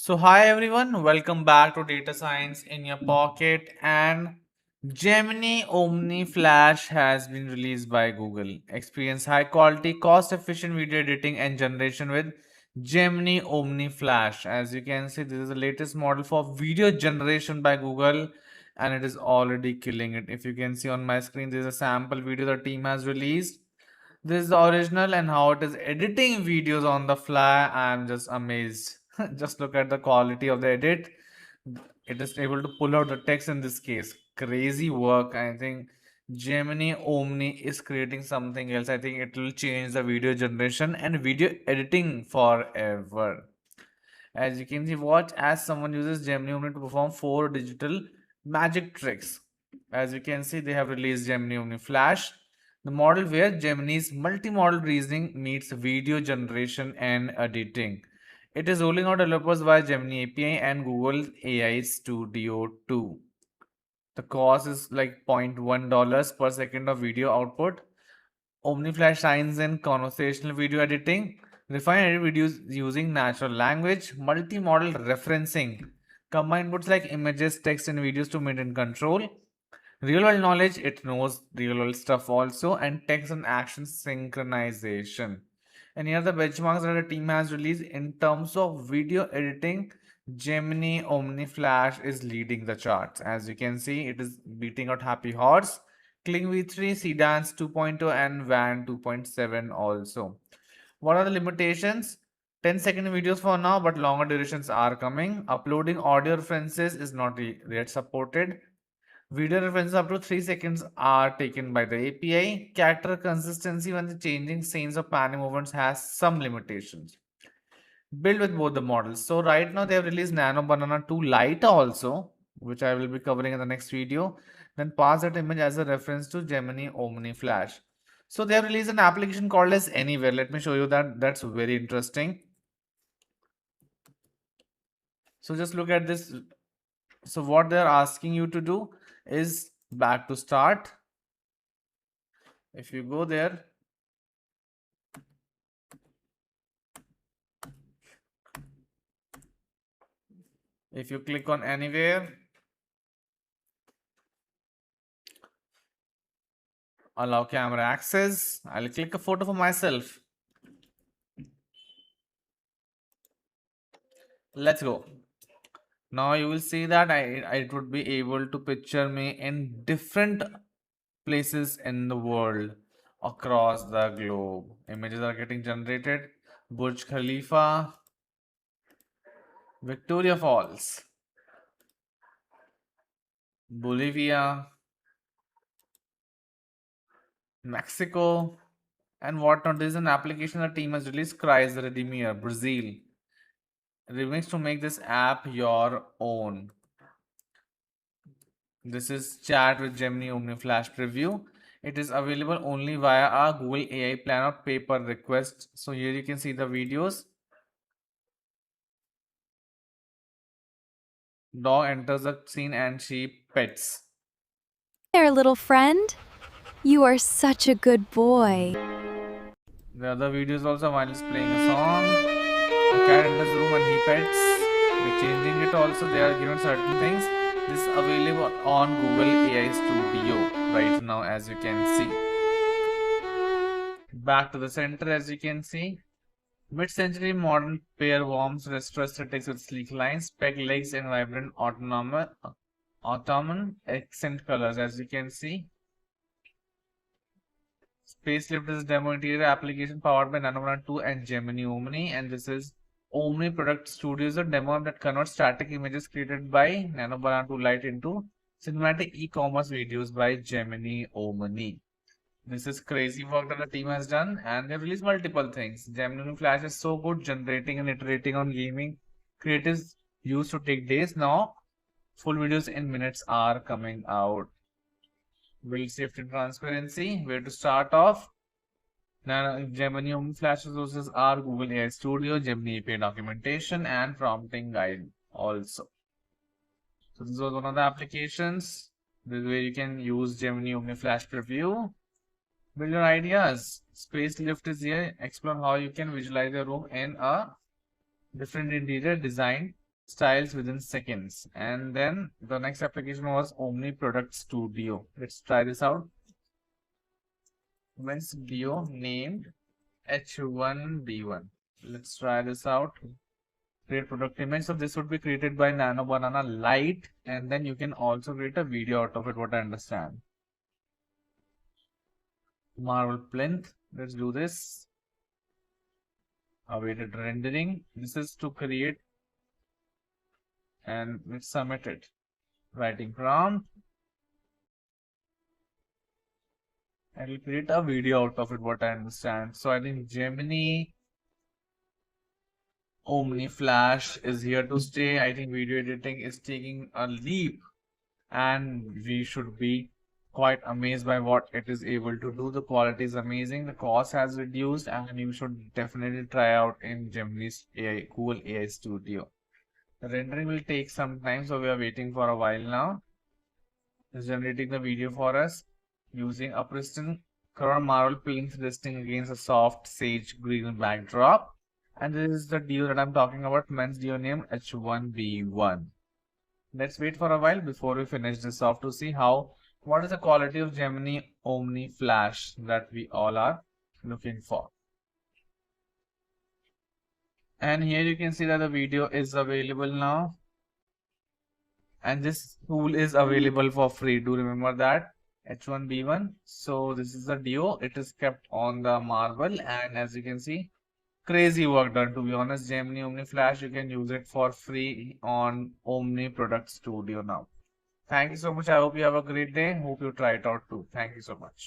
So hi everyone, welcome back to Data Science in your pocket. And Gemini Omni Flash has been released by Google. Experience high quality, cost efficient video editing and generation with Gemini Omni Flash. As you can see, this is the latest model for video generation by Google and it is already killing it. If you can see on my screen, there is a sample video the team has released. This is the original and how it is editing videos on the fly. I'm just amazed. Just look at the quality of the edit. It is able to pull out the text in this case. Crazy work. I think Gemini Omni is creating something else. I think it will change the video generation and video editing forever. As you can see, watch as someone uses Gemini Omni to perform 4 digital magic tricks. As you can see, they have released Gemini Omni Flash, the model where Gemini's multimodal reasoning meets video generation and editing. It is rolling out developers via Gemini API and Google AI Studio 2. The cost is like $0.1 per second of video output. OmniFlash shines in conversational video editing, refined videos using natural language, multimodal referencing, combine inputs like images, text, and videos to maintain control. Real world knowledge, it knows real world stuff also, and text and action synchronization. And here are the benchmarks that the team has released in terms of video editing. Gemini Omni Flash is leading the charts. As you can see, it is beating out Happy Horse, Kling V3, Sedans 2.0, and Van 2.7 also. What are the limitations? 10-second videos for now, but longer durations are coming. Uploading audio references is not yet supported. Video references up to 3 seconds are taken by the API. Character consistency when the changing scenes or panning movements has some limitations. Build with both the models. So right now they have released Nano Banana 2 Lite also, which I will be covering in the next video. Then pass that image as a reference to Gemini Omni Flash. So they have released an application called as Anywhere. Let me show you that. That's very interesting. So just look at this. So what they're asking you to do is back to start. If you go there, if you click on Anywhere, allow camera access, I'll click a photo for myself. Let's go. Now you will see that it would be able to picture me in different places in the world across the globe. Images are getting generated. Burj Khalifa, Victoria Falls, Bolivia, Mexico, and whatnot. There is an application the team has released, Cries the Redeemer, Brazil. Remix to make this app your own. This is chat with Gemini Omni Flash preview. It is available only via our Google AI plan or pay per request. So here you can see the videos. Dog enters the scene and she pets. There, little friend. You are such a good boy. The other videos also while he's playing a song. The cat enters the room and he pets. They're changing it also. They are given certain things. This is available on Google AI Studio right now, as you can see. Back to the center, as you can see. Mid-century modern pair warms retro aesthetics with sleek lines, peg legs, and vibrant Ottoman accent colors, as you can see. Spacelift is demo interior application powered by Nano 2 and Gemini Omni, and this is Omni Product Studios, a demo that converts static images created by Nano 2 Lite into cinematic e-commerce videos by Gemini Omni. This is crazy work that the team has done, and they've released multiple things. Gemini Flash is so good generating and iterating on gaming creatives used to take days. Now, full videos in minutes are coming out. Build safety and transparency. Where to start off? Now, Gemini Omni Flash resources are Google AI Studio, Gemini API documentation, and prompting guide also. So this was one of the applications. This is where you can use Gemini Omni Flash preview. Build your ideas. Space Lift is here. Explore how you can visualize your room in a different interior design styles within seconds. And then the next application was Omni Product Studio. Let's try this out. When studio named H1B1. Let's try this out. Create product image. So this would be created by Nano Banana Lite, and then you can also create a video out of it, what I understand. Marble plinth. Let's do this. Awaited rendering. This is to create, and let's submit it. Writing prompt. And we'll create a video out of it, what I understand. So I think Gemini Omni Flash is here to stay. I think video editing is taking a leap, and we should be quite amazed by what it is able to do. The quality is amazing, the cost has reduced, and you should definitely try out in Gemini's AI, Google AI Studio. The rendering will take some time, so we are waiting for a while now. It's generating the video for us using a pristine color marble plinth resting against a soft sage green backdrop. And this is the deal that I'm talking about, men's deal name H1B1. Let's wait for a while before we finish this off to see what is the quality of Gemini Omni Flash that we all are looking for. And here you can see that the video is available now. And this tool is available for free. Do remember that, H1B1. So this is the Dio. It is kept on the marble, and as you can see, crazy work done. To be honest, Gemini Omni Flash, you can use it for free on Omni Product Studio now. Thank you so much. I hope you have a great day. Hope you try it out too. Thank you so much.